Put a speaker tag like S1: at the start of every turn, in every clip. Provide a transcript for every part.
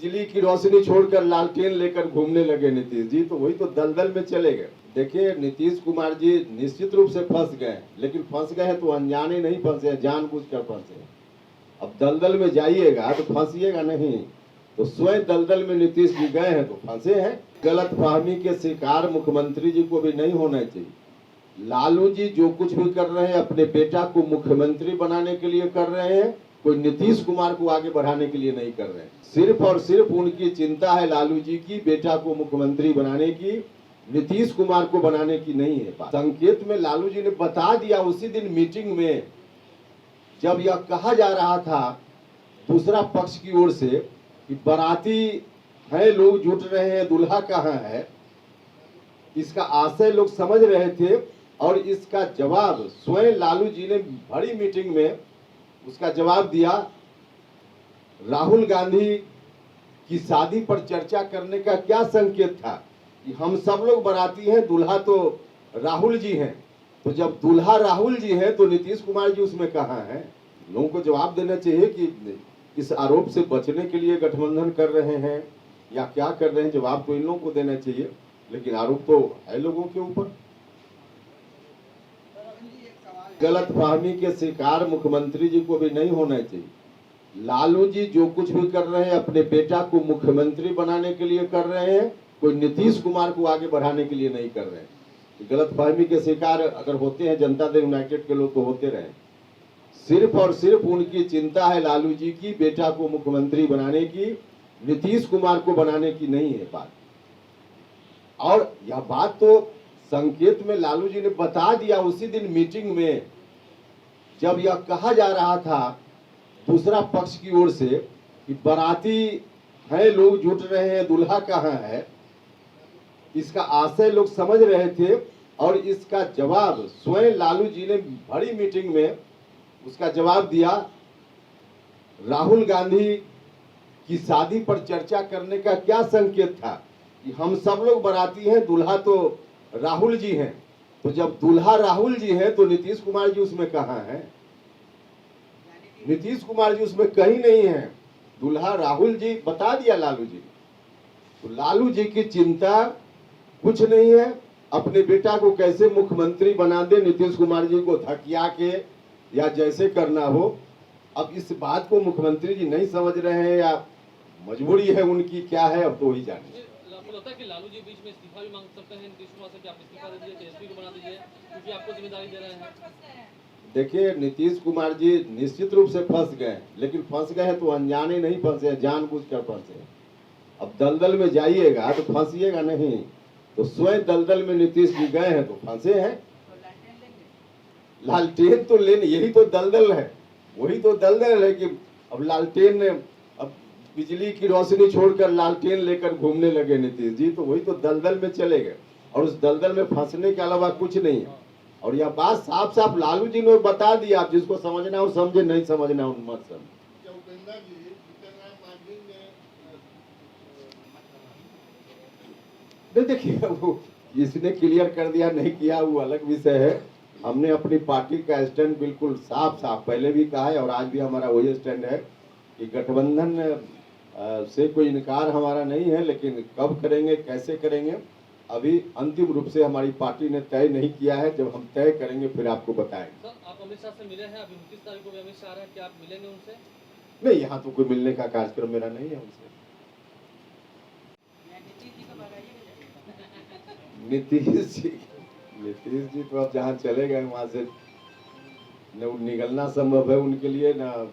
S1: बिजली की रोशनी छोड़कर लालटेन लेकर घूमने लगे नीतीश जी, तो वही तो दलदल में चले गए। देखिए नीतीश कुमार जी निश्चित रूप से फंस गए, लेकिन फंस गए हैं तो अनजाने नहीं फंसे, जानबूझकर फंसे। अब दलदल में जाइएगा तो फंसिएगा नहीं, तो स्वयं दलदल में नीतीश जी गए हैं तो फंसे हैं। गलत फहमी के शिकार मुख्यमंत्री जी को भी नहीं होना चाहिए। लालू जी जो कुछ भी कर रहे हैं अपने बेटा को मुख्यमंत्री बनाने के लिए कर रहे हैं, कोई नीतीश कुमार को आगे बढ़ाने के लिए नहीं कर रहे हैं। सिर्फ और सिर्फ उनकी चिंता है लालू जी की बेटा को मुख्यमंत्री बनाने की, नीतीश कुमार को बनाने की नहीं है बात। संकेत में लालू जी ने बता दिया उसी दिन मीटिंग में, जब यह कहा जा रहा था दूसरा पक्ष की ओर से कि बाराती है, लोग जुट रहे हैं, दूल्हा कहाँ है, इसका आशय लोग समझ रहे थे। और इसका जवाब स्वयं लालू जी ने बड़ी मीटिंग में उसका जवाब दिया। राहुल गांधी की शादी पर चर्चा करने का क्या संकेत था कि हम सब लोग बाराती हैं, दूल्हा तो राहुल जी हैं। तो जब दूल्हा राहुल जी हैं तो नीतीश कुमार जी उसमें कहाँ हैं? लोगों को जवाब देना चाहिए कि इस आरोप से बचने के लिए गठबंधन कर रहे हैं या क्या कर रहे हैं। जवाब तो इन लोगों को देना चाहिए, लेकिन आरोप तो है लोगों के ऊपर। गलत फहमी के शिकार मुख्यमंत्री जी को भी नहीं होना चाहिए। लालू जी जो कुछ भी कर रहे हैं अपने बेटा को मुख्यमंत्री बनाने के लिए कर रहे हैं, कोई नीतीश कुमार को आगे बढ़ाने के लिए नहीं कर रहे हैं। गलत फहमी के शिकार अगर होते हैं जनता दल यूनाइटेड के लोग तो होते रहे। सिर्फ और सिर्फ उनकी चिंता है लालू जी की बेटा को मुख्यमंत्री बनाने की, नीतीश कुमार को बनाने की नहीं है बात। और यह बात तो संकेत में लालू जी ने बता दिया उसी दिन मीटिंग में, जब यह कहा जा रहा था दूसरा पक्ष की ओर से कि बाराती है, लोग जुट रहे हैं, दूल्हा कहाँ है, इसका आशय लोग समझ रहे थे। और इसका जवाब स्वयं लालू जी ने बड़ी मीटिंग में उसका जवाब दिया। राहुल गांधी की शादी पर चर्चा करने का क्या संकेत था कि हम सब लोग बाराती हैं, दूल्हा तो राहुल जी हैं। तो जब दूल्हा राहुल जी हैं तो नीतीश कुमार जी उसमें कहाँ हैं? नीतीश कुमार जी उसमें कहीं नहीं है। दूल्हा राहुल जी बता दिया लालू जी। तो लालू जी की चिंता कुछ नहीं है, अपने बेटा को कैसे मुख्यमंत्री बना दे, नीतीश कुमार जी को धकिया के या जैसे करना हो। अब इस बात को मुख्यमंत्री जी नहीं समझ रहे हैं या मजबूरी है उनकी, क्या है अब तो वही जानिए।
S2: लगता है कि लालू जी बीच में इस्तीफा भी मांग सकते हैं नीतीश कुमार से कि आप इस्तीफा दे दीजिए, तेजस्वी को बना दीजिए, क्योंकि आपको जिम्मेदारी दे रहे हैं।
S1: देखिए नीतीश कुमार जी निश्चित रूप से फंस गए, लेकिन फंस गए हैं तो अनजाने नहीं फंसे, जानबूझकर फंसे। अब दलदल में जाइएगा तो फंसिएगा नहीं, तो स्वयं दलदल में नीतीश जी गए हैं तो फंसे हैं। लालटेन तो लेने, यही तो दलदल है, वही तो दलदल है कि अब लालटेन, अब बिजली की रोशनी छोड़कर लालटेन लेकर घूमने लगे नीतीश जी, तो वही तो दलदल में चले गए। और उस दलदल में फंसने के अलावा कुछ नहीं है। और यह बात साफ साफ लालू जी ने बता दिया। आप जिसको समझना हो समझे, नहीं समझना हो मत समझे। देखिए वो इसने क्लियर कर दिया नहीं किया वो अलग विषय है। हमने अपनी पार्टी का स्टैंड बिल्कुल साफ साफ पहले भी कहा है और आज भी हमारा वही स्टैंड है कि गठबंधन से कोई इनकार हमारा नहीं है, लेकिन कब करेंगे, कैसे करेंगे, अभी अंतिम रूप से हमारी पार्टी ने तय नहीं किया है। जब हम तय करेंगे फिर आपको बताएंगे।
S2: सर आप अमित शाह से मिले हैं, अभी 29 तारीख को भी अमित शाह आ रहे हैं, क्या आप मिलेंगे उनसे?
S1: नहीं, यहाँ तो कोई मिलने का कार्यक्रम मेरा नहीं है उनसे। नीतीश जी तो अब जहाँ चले गए वहां से न निकलना संभव है उनके लिए, न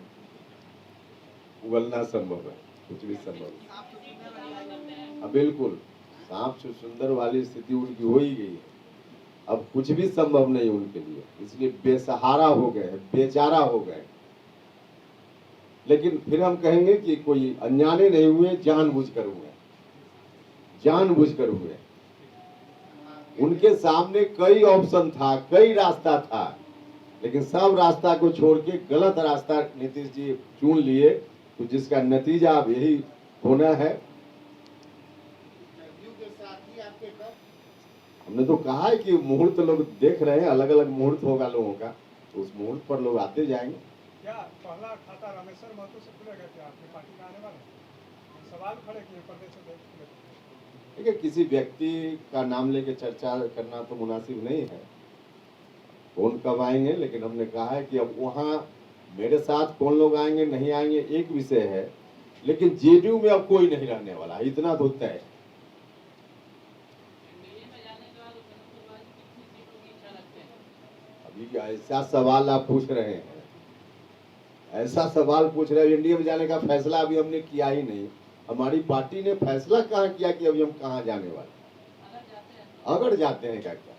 S1: उगलना संभव है, कुछ भी संभव है। अब बिल्कुल सांप सुंदर वाली स्थिति उनकी हो ही गई है, अब कुछ भी संभव नहीं उनके लिए, इसलिए बेसहारा हो गए, बेचारा हो गए। लेकिन फिर हम कहेंगे कि कोई अनजाने नहीं हुए, जानबूझकर हुए, जानबूझकर हुए। उनके सामने कई ऑप्शन था, कई रास्ता था, लेकिन सब रास्ता को छोड़ के गलत रास्ता नीतीश जी चुन लिए, तो जिसका नतीजा अब यही होना है। हमने तो कहा है कि मुहूर्त लोग देख रहे हैं, अलग अलग मुहूर्त होगा लोगों का, तो उस मुहूर्त पर लोग आते जाएंगे।
S3: क्या पहला खाता रामेश्वर महतो से खुलेगा क्या आपकी पार्टी का आने वाला? सवाल खड़े किए प्रदेश अध्यक्ष ने।
S1: देखिए, किसी व्यक्ति का नाम लेके चर्चा करना तो मुनासिब नहीं है। कौन कब आएंगे, लेकिन हमने कहा है कि अब वहाँ मेरे साथ कौन लोग आएंगे नहीं आएंगे एक विषय है, लेकिन जेडीयू में अब कोई नहीं रहने वाला, इतना तो तय है। अभी ऐसा सवाल आप पूछ रहे हैं, ऐसा सवाल पूछ रहे हैं, एनडीए में जाने का फैसला अभी हमने किया ही नहीं। हमारी पार्टी ने फैसला कहाँ किया कि अभी हम कहाँ जाने वाले, अगर जाते हैं क्या क्या